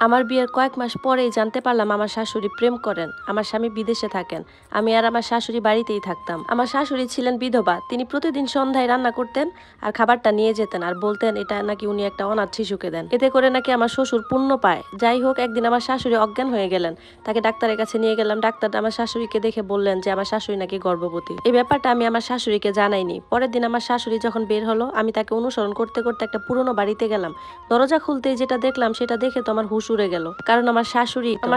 আমার বিয়ের কয়েক মাস পরেই জানতে পারলাম আমার শাশুড়ি প্রেম করেন। আমার স্বামী বিদেশে থাকেন, আমি আর আমার শাশুড়ি বাড়িতেই থাকতাম। আমার শাশুড়ি ছিলেন বিধবা, তিনি প্রতিদিন সন্ধ্যায় রান্না করতেন আর খাবারটা নিয়ে যেতেন আর বলতেন এটা নাকি উনি একটা অনাথ শিশুকে দেন, এতে করে নাকি আমার শ্বশুর পুণ্য পায়। যাই হোক, একদিন আমার শাশুড়ি অজ্ঞান হয়ে গেলেন, তাকে ডাক্তারের কাছে নিয়ে গেলাম। ডাক্তার আমার শাশুড়িকে দেখে বললেন যে আমার শাশুড়ি নাকি গর্ভবতী। এই ব্যাপারটা আমি আমার শাশুড়িকে জানাইনি। পরের দিন আমার শাশুড়ি যখন বের হলো, আমি তাকে অনুসরণ করতে করতে একটা পুরনো বাড়িতে গেলাম। দরজা খুলতেই যেটা দেখলাম সেটা দেখে তো আমার হুশ উড়ে গেল, কারণ আমার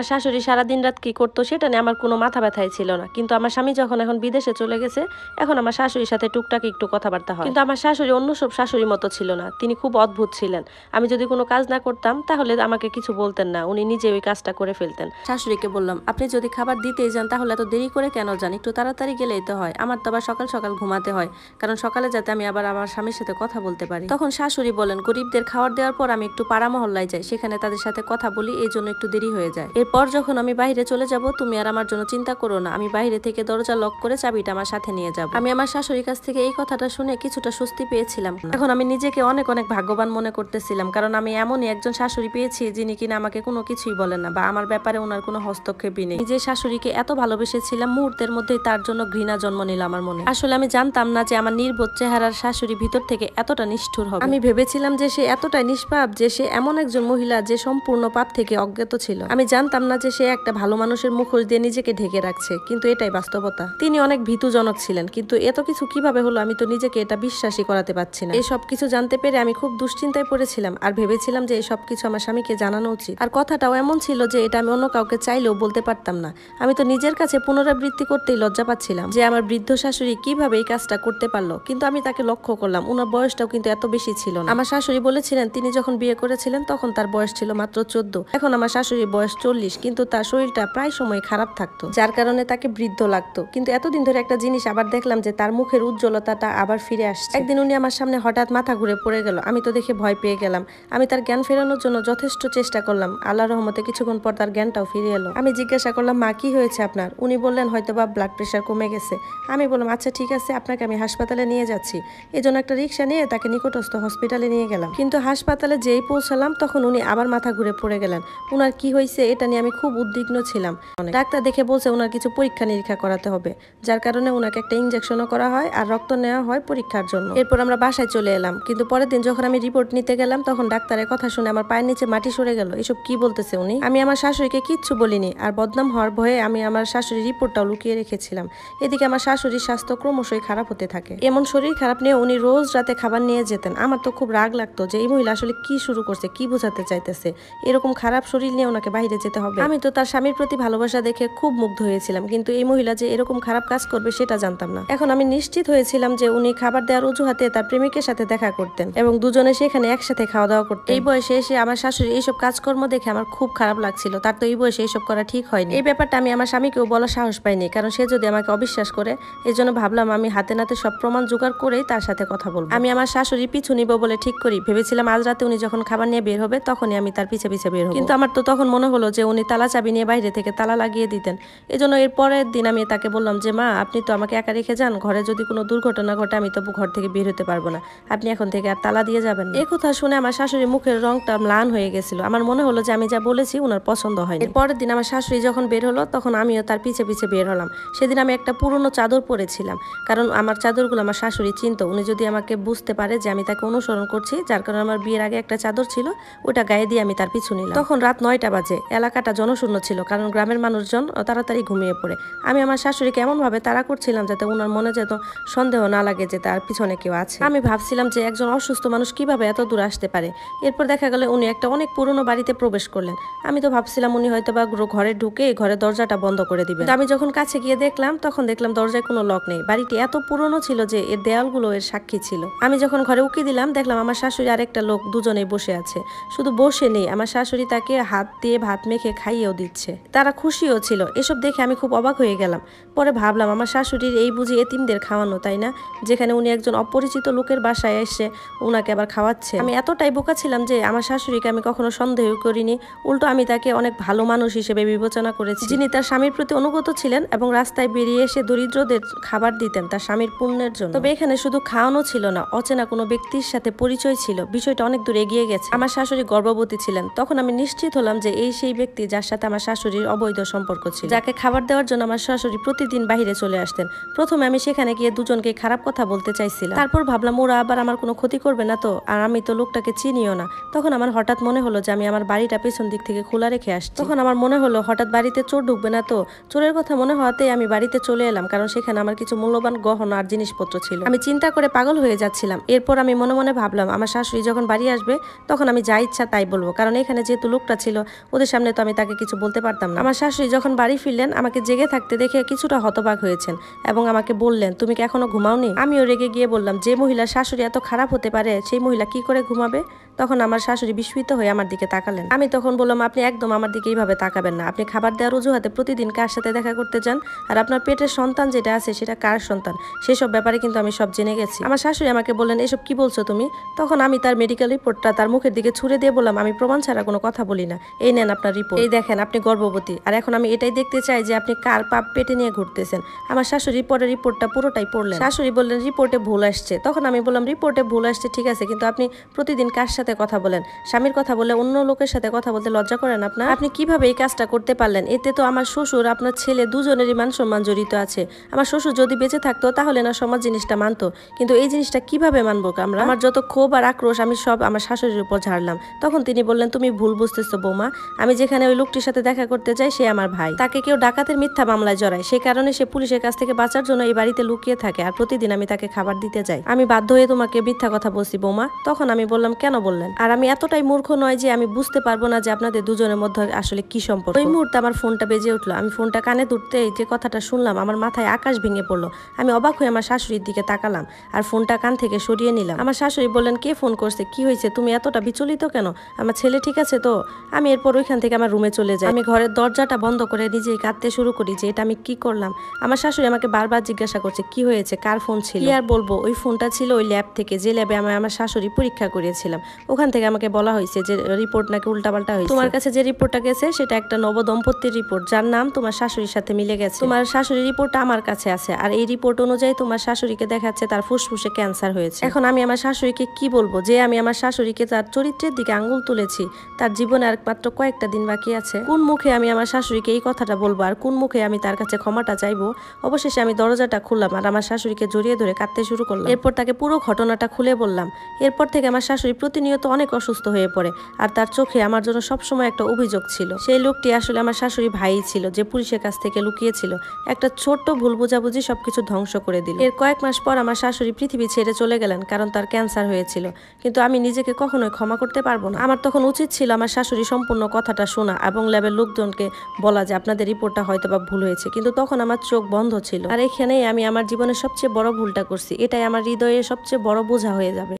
শাশুড়ি সারাদিন রাত কি করতো সেটা নিয়ে আমার কোনো মাথা ব্যথাই ছিল না। কিন্তু আমার স্বামী যখন এখন বিদেশে চলে গেছে, এখন আমার শাশুড়ির সাথে টুকটাক একটু কথাবার্তা হয়। কিন্তু আমার শাশুড়ি অন্য সব শাশুড়ির মতো ছিল না, তিনি খুব অদ্ভুত ছিলেন। আমি যদি কোনো কাজ না করতাম তাহলে আমাকে কিছু বলতেন না, উনি নিজে ওই কাজটা করে ফেলতেন। শাশুড়িকে বললাম, আপনি যদি খাবার দিতেই যান তাহলে এত দেরি করে কেন যান, একটু তাড়াতাড়ি গেলেই তো হয়। আমার তো আবার সকাল সকাল ঘুমাতে হয়, কারণ সকালে যাতে আমি আবার আমার স্বামীর সাথে কথা বলতে পারি। তখন শাশুড়ি বলেন, গরিবদের খাবার দেওয়ার পর আমি একটু পাড়া মহল্লায় যাই, সেখানে তাদের সাথে কথা বলি, এই জন্য একটু দেরি হয়ে যায়। এরপর যখন আমি বাইরে চলে যাব, তুমি আর আমার জন্য চিন্তা করো না, আমি বাইরে থেকে দরজা লক করে চাবিটা আমার সাথে নিয়ে যাব। আমি আমার শাশুড়ির কাছ থেকে এই কথাটা শুনে কিছুটা স্বস্তি পেয়েছিলাম। এখন আমি নিজেকে অনেক অনেক ভাগ্যবান মনে করতেছিলাম, কারণ আমি এমনই একজন শাশুড়ি পেয়েছি যিনি কিনা আমাকে কোনো কিছুই বলেন না বা আমার ব্যাপারে ওনার কোনো হস্তক্ষেপই নেই। নিজের শাশুড়িকে এত ভালোবেসেছিলাম, মুহূর্তের মধ্যেই তার জন্য ঘৃণা জন্ম নিল আমার মনে। আসলে আমি জানতাম না যে আমার নির্বোধ চেহারার শাশুড়ি ভিতর থেকে এতটা নিষ্ঠুর হবে। আমি ভেবেছিলাম যে সে এতটাই নিষ্পাপ, যে সে এমন একজন মহিলা যে সম্পূর্ণ পাপ থেকে অজ্ঞাত ছিল। আমি জানতাম না যে সে একটা ভালো মানুষের মুখোশ দিয়ে নিজেকে ঢেকে রাখছে, কিন্তু এটাই বাস্তবতা। তিনি অনেক ভীতুজনক ছিলেন, কিন্তু এত কিছু কিভাবে হলো আমি তো নিজেকে এটা বিশ্বাসই করাতে পারছি না। এই সব কিছু জানতে পেরে আমি খুব দুশ্চিন্তায় পড়েছিলাম আর ভেবেছিলাম যে এই সব কিছু আমার স্বামীকে জানানো উচিত। আর কথাটাও এমন ছিল যে এটা আমি অন্য কাউকে চাইলেও বলতে পারতাম না। আমি তো নিজের কাছে পুনরাবৃত্তি করতেই লজ্জা পাচ্ছিলাম যে আমার বৃদ্ধ শাশুড়ি কিভাবে এই কাজটা করতে পারলো। কিন্তু আমি তাকে লক্ষ্য করলাম, ওনার বয়সটাও কিন্তু এত বেশি ছিল না। আমার শাশুড়ি বলেছিলেন তিনি যখন বিয়ে করেছিলেন তখন তার বয়স ছিল মাত্র 14। এখন আমার শাশুড়ির বয়স 40, কিন্তু তার শরীরটা প্রায় সময় খারাপ থাকতো, যার কারণে তাকে বৃদ্ধ লাগতো। কিন্তু এতদিন ধরে একটা জিনিস আবার দেখলাম যে তার মুখের উজ্জ্বলতাটা আবার ফিরে আসছে। একদিন উনি আমার সামনে হঠাৎ মাথা ঘুরে পড়ে গেল, আমি তো দেখে ভয় পেয়ে গেলাম। আমি তার জ্ঞান ফেরানোর জন্য যথেষ্ট চেষ্টা করলাম, আল্লাহর রহমতে কিছুক্ষণ পর তার জ্ঞানটাও ফিরে এলো। আমি জিজ্ঞাসা করলাম, মা কি হয়েছে আপনার? উনি বললেন হয়তো বা ব্লাড প্রেশার কমে গেছে। আমি বললাম আচ্ছা ঠিক আছে, আপনাকে আমি হাসপাতালে নিয়ে যাচ্ছি। এই জন্য একটা রিক্সা নিয়ে তাকে নিকটস্থ হসপিটালে নিয়ে গেলাম। কিন্তু হাসপাতালে যেই পৌঁছালাম তখন উনি আবার মাথা ঘুরে পড়ে গেলেন। উনার কি হয়েছে এটা নিয়ে আমি খুব উদ্বিগ্ন ছিলাম। ডাক্তার দেখে বলছে ওনার কিছু পরীক্ষা নিরীক্ষা করাতে হবে, যার কারণে ওনাকে একটা ইনজেকশনও করা হয় আর রক্ত নেওয়া হয় পরীক্ষার জন্য। এরপর আমরা বাসায় চলে এলাম, কিন্তু পরের দিন যখন আমি রিপোর্ট নিতে গেলাম তখন ডাক্তারের কথা শুনে আমার পায়ের নিচে মাটি সরে গেল। এসব কি বলতেছে উনি? আমি আমার শাশুড়িকে কিচ্ছু বলিনি, আর বদনাম হওয়ার ভয়ে আমি আমার শাশুড়ির রিপোর্টটাও লুকিয়ে রেখেছিলাম। এদিকে আমার শাশুড়ির স্বাস্থ্য ক্রমশই খারাপ হতে থাকে। এমন শরীর খারাপ নিয়ে উনি রোজ রাতে খাবার নিয়ে যেতেন। আমার তো খুব রাগ লাগতো যে এই মহিলা আসলে কি শুরু করছে, কি বোঝাতে চাইতেছে, এরকম খারাপ শরীর নিয়ে ওনাকে বাইরে যেতে হবে। আমি তো তার স্বামীর প্রতি ভালোবাসা দেখে খুব মুগ্ধ হয়েছিলাম, কিন্তু এই মহিলা যে এরকম খারাপ কাজ করবে সেটা জানতাম না। এখন আমি নিশ্চিত হয়েছিলাম যে উনি খাবার দেওয়ার অজুহাতে তার প্রেমিকের সাথে দেখা করতেন এবং দুজনে সেখানে একসাথে খাওয়া দাওয়া করতেন। এই বয়সে এসে আমার শাশুড়ি এইসব কাজকর্ম দেখে আমার খুব খারাপ লাগছিল। তার তো এই বয়সে এইসব করা ঠিক হয়নি। এই ব্যাপারটা আমি আমার স্বামীকেও বলার সাহস পাইনি, কারণ সে যদি আমাকে অবিশ্বাস করে। এই জন্য ভাবলাম আমি হাতে নাতে সব প্রমাণ জোগাড় করেই তার সাথে কথা বলবো। আমি আমার শাশুড়ির পিছু নিব বলে ঠিক করি। ভেবেছিলাম আজ রাতে উনি যখন খাবার নিয়ে বের হবে তখনই আমি তার পিছে পিছে বের হব, কিন্তু আমার তো তখন মনে হলো যে উনি তালা চাবি নিয়ে বাইরে থেকে তালা লাগিয়ে দিতেন। এজন্য এর পরের দিন আমি তাকে বললাম যে মা, আপনি তো আমাকে একা রেখে যান, ঘরে যদি কোনো দুর্ঘটনা ঘটে আমি তো ঘর থেকে বের হতে পারবো না, আপনি এখন থেকে আর তালা দিয়ে যাবেন। এই কথা শুনে আমার শাশুড়ির মুখের রংটা ম্লান হয়ে গেছিল। আমার মনে হলো যে আমি যা বলেছি ওনার পছন্দ হয়নি। এর পরের দিন আমার শাশুড়ি যখন বের হলো তখন আমিও তার পিছে পিছে বের হলাম। সেদিন আমি একটা পুরনো চাদর পরেছিলাম, কারণ আমার চাদরগুলো আমার শাশুড়ি চিনতো। উনি যদি আমাকে বুঝতে পারে যে আমি তাকে অনুসরণ করছি, যার কারণে আমার বিয়ের আগে একটা চাদর ছিল ওটা গায়ে দিয়ে আমি তার পিছু নিলাম। তখন রাত 9টা বাজে, এলাকাটা জনশূন্য ছিল, কারণ গ্রামের মানুষজন তাড়াতাড়ি ঘুমিয়ে পড়ে। আমি আমার শাশুড়িকে এমনভাবে তাড়া করছিলাম যাতে ওনার মনে যেত সন্দেহ না লাগে যে তার পিছনে কেউ আছে। আমি ভাবছিলাম যে একজন অসুস্থ মানুষ কিভাবে এত দূর আসতে পারে। এরপর দেখা গেল উনি একটা অনেক পুরনো বাড়িতে প্রবেশ করলেন। আমি তো ভাবছিলাম উনি হয়তো বা ঘরে ঢুকে ঘরের দরজাটা বন্ধ করে দিবেন। আমি যখন কাছে গিয়ে দেখলাম তখন দেখলাম দরজায় কোনো লক নেই। বাড়িটি এত পুরনো ছিল যে এর দেয়ালগুলো এর সাক্ষী ছিল। আমি যখন ঘরে উকি দিলাম দেখলাম আমার শাশুড়ি আরেকটা লোক দুজনেই বসে আছে। শুধু বসে নেই, আমার শাশুড়ি তাকে হাত দিয়ে ভাত মেখে খাইয়েও দিচ্ছে। তারা খুশিও ছিল। এসব দেখে আমি খুব অবাক হয়ে গেলাম। পরে ভাবলাম আমার শাশুড়ির এই বুঝি এতিমদের খাওয়ানো, তাই না? যেখানে উনি একজন অপরিচিত লোকের বাসায় এসে ওনাকে আবার খাওয়াচ্ছে। আমি এতটাই বোকা ছিলাম যে আমার শাশুড়িকে আমি কখনো সন্দেহ করিনি। উল্টো আমি তাকে অনেক ভালো মানুষ হিসেবে বিবেচনা করেছি, যিনি তার স্বামীর প্রতি অনুগত ছিলেন এবং রাস্তায় বেরিয়ে এসে দরিদ্রদের খাবার দিতেন তার স্বামীর পুণ্যের জন্য। তবে এখানে শুধু খাওয়ানো ছিল না, অচেনা কোনো ব্যক্তির সাথে পরিচয় ছিল। বিষয়টা অনেক দূর এগিয়ে গেছে। আমার শাশুড়ি গর্ভবতী ছিলেন। তখন তখন আমি নিশ্চিত হলাম যে এই সেই ব্যক্তি যার সাথে আমার শাশুড়ির অবৈধ সম্পর্ক ছিল, যাকে খাবার দেওয়ার জন্য আমার শাশুড়ি প্রতিদিন বাহিরে চলে আসতেন। প্রথমে আমি সেখানে গিয়ে দুজনকে খারাপ কথা বলতে চাইছিলাম, তারপর ভাবলাম ওরা আবার আমার কোনো ক্ষতি করবে না তো, আর আমি তো লোকটাকে চিনিও না। তখন আমার হঠাৎ মনে হলো যে আমি আমার বাড়িটা পেছন দিক থেকে খোলা রেখে আসছি। তখন আমার মনে হলো হঠাৎ বাড়িতে চোর ঢুকবে না তো। চোরের কথা মনে হওয়াতেই আমি বাড়িতে চলে এলাম, কারণ সেখানে আমার কিছু মূল্যবান গহনা আর জিনিসপত্র ছিল। আমি চিন্তা করে পাগল হয়ে যাচ্ছিলাম। এরপর আমি মনে মনে ভাবলাম আমার শাশুড়ি যখন বাড়ি আসবে তখন আমি যা ইচ্ছা তাই বলবো, কারণ এখানে যেহেতু লোকটা ছিল ওদের সামনে তো আমি তাকে কিছু বলতে পারতাম না। আমার শাশুড়ি যখন বাড়ি ফিরলেন আমাকে জেগে থাকতে দেখে কিছুটা হতবাক হয়েছেন এবং আমাকে বললেন, তুমি কি এখনো ঘুমাওনি? আমিও রেগে গিয়ে বললাম, যে মহিলার শাশুড়ি এত খারাপ হতে পারে সেই মহিলা কি করে ঘুমাবে? তখন আমার শাশুড়ি বিস্মিত হয়ে আমার দিকে তাকালেন। আমি তখন বললাম, আপনি একদম আমার দিকে এইভাবে তাকাবেন না। আপনি খাবার দেওয়ার অজুহাতে প্রতিদিন কার সাথে দেখা করতে যান, আর আপনার পেটের সন্তান যেটা আছে সেটা কার সন্তান, সেসব ব্যাপারে কিন্তু আমি সব জেনে গেছি। আমার শাশুড়ি আমাকে বললেন, এসব কি বলছো তুমি? তখন আমি তার মেডিকেল রিপোর্টটা তার মুখের দিকে ছুড়ে দিয়ে বললাম, আমি প্রমাণ ছাড়া কোনো কথা বলি না। এই নেন আপনার রিপোর্ট, এই দেখেন আপনি গর্ভবতী, আর এখন আমি এটাই দেখতে চাই যে আপনি কার পাপ পেটে নিয়ে ঘুরতেছেন। আমার শাশুড়ি পরে রিপোর্টটা পুরোটাই পড়লেন। শাশুড়ি বললেন, রিপোর্টে ভুল আসছে। তখন আমি বললাম, রিপোর্টে ভুল আসছে ঠিক আছে, কিন্তু আপনি প্রতিদিন কার সাথে কথা বলেন? স্বামীর কথা বলে অন্য লোকের সাথে কথা বলতে লজ্জা করেন আপনার? আপনি কিভাবে এই কাজটা করতে পারলেন? এতে তো আমার শ্বশুর আপনার ছেলে দুজনেরই মান সম্মান জড়িত আছে। আমার শ্বশুর যদি বেঁচে থাকতো তাহলে না সমাজ জিনিসটা মানতো, কিন্তু এই জিনিসটা কিভাবে মানবো আমরা? আমার যত ক্ষোভ আর আক্রোশ আমি সব আমার শাশুড়ির উপর ঝাড়লাম। তখন তিনি বললেন, তুমি ভুল বুঝতেছো বৌমা, আমি যেখানে ওই লোকটির সাথে দেখা করতে যাই সে আমার ভাই। তাকে কেউ ডাকাতের মিথ্যা মামলায় জড়ায়, সেই কারণে সে পুলিশের কাছ থেকে বাঁচার জন্য এই বাড়িতে লুকিয়ে থাকে, আর প্রতিদিন আমি তাকে খাবার দিতে যাই। আমি বাধ্য হয়ে তোমাকে মিথ্যা কথা বলছি বৌমা। তখন আমি বললাম, কেন বললেন? আর আমি এতটাই মূর্খ নয় যে আমি বুঝতে পারবো না যে আপনাদের দুজনের মধ্যে আসলে কি সম্পর্ক। ওই মুহূর্তে আমার ফোনটা বেজে উঠলো। আমি ফোনটা কানে তুলতেই যে কথাটা শুনলাম আমার মাথায় আকাশ ভেঙে পড়লো। আমি অবাক হয়ে আমার শাশুড়ির দিকে তাকালাম আর ফোনটা কান থেকে সরিয়ে নিলাম। আমার শাশুড়ি বললেন, কে ফোন করছে, কি হয়েছে, তুমি এতটা বিচলিত কেন? আমার ছেলে ঠিক আছে তো? আমি এরপর ওইখান থেকে আমার রুমে চলে যাই। আমি ঘরের দরজাটা বন্ধ করে নিজেই কাঁদতে শুরু করি যে এটা আমি কি করলাম। আমার শাশুড়ি আমাকে বারবার জিজ্ঞাসা করছে, কি হয়েছে, কার ফোন ছিল? কি আর বলবো, ওই ফোনটা ছিল ওই ল্যাব থেকে, যে ল্যাবে আমি আমার শাশুড়ি পরীক্ষা করিয়েছিলাম। ওখান থেকে আমাকে বলা হয়েছে যে রিপোর্ট নাকি উল্টাপাল্টা হয়েছে। তোমার কাছে যে রিপোর্টটা গেছে সেটা একটা নবদম্পতির রিপোর্ট, যার নাম তোমার শাশুড়ির সাথে মিলে গেছে। তোমার শাশুড়ির রিপোর্টটা আমার কাছে আছে, আর এই রিপোর্ট অনুযায়ী তোমার শাশুড়িকে দেখাচ্ছে তার ফুসফুসে ক্যান্সার হয়েছে। এখন আমি আমার শাশুড়িকে কি বলবো যে আমি আমার শাশুড়িকে তার চরিত্রের দিকে আঙ্গুল তুলেছি? তার জীবনে আর মাত্র কয়েকটা দিন বাকি আছে। কোন মুখে আমি আমার শাশুড়িকে এই কথাটা বলবো, আর কোন মুখে আমি তার কাছে ক্ষমাটা চাইবো? অবশেষে আমি দরজাটা খুললাম আর আমার শাশুড়িকে জড়িয়ে ধরে কাঁদতে শুরু করলাম। এরপর তাকে পুরো ঘটনাটা খুলে বললাম। এরপর থেকে আমার শাশুড়ি প্রতিনিয়ত অনেক অসুস্থ হয়ে পড়ে, আর তার চোখে আমার জন্য সবসময় একটা অভিযোগ ছিল। সেই লোকটি আসলে আমার শাশুড়ি ভাই ছিল, যে পুলিশের কাছ থেকে লুকিয়েছিল। একটা ছোট্ট ভুল বোঝাবুঝি সবকিছু ধ্বংস করে দিল। এর কয়েক মাস পর আমার শাশুড়ি পৃথিবী ছেড়ে চলে গেলেন, কারণ তার ক্যান্সার হয়েছিল। কিন্তু আমি নিজেকে কখনোই ক্ষমা করতে পারবো না। আমার তখন উচিত ছিল আমার শাশুড়ি সম্পূর্ণ কথাটা শোনা এবং ল্যাবের লোকজনকে বলা যে আপনাদের রিপোর্টটা হয়তো বা ভুল হয়েছে, কিন্তু তখন আমার চোখ বন্ধ ছিল। আর এখানেই আমি আমার জীবনের সবচেয়ে বড় ভুলটা করছি। এটাই আমার হৃদয়ে সবচেয়ে বড় বোঝা হয়ে যাবে।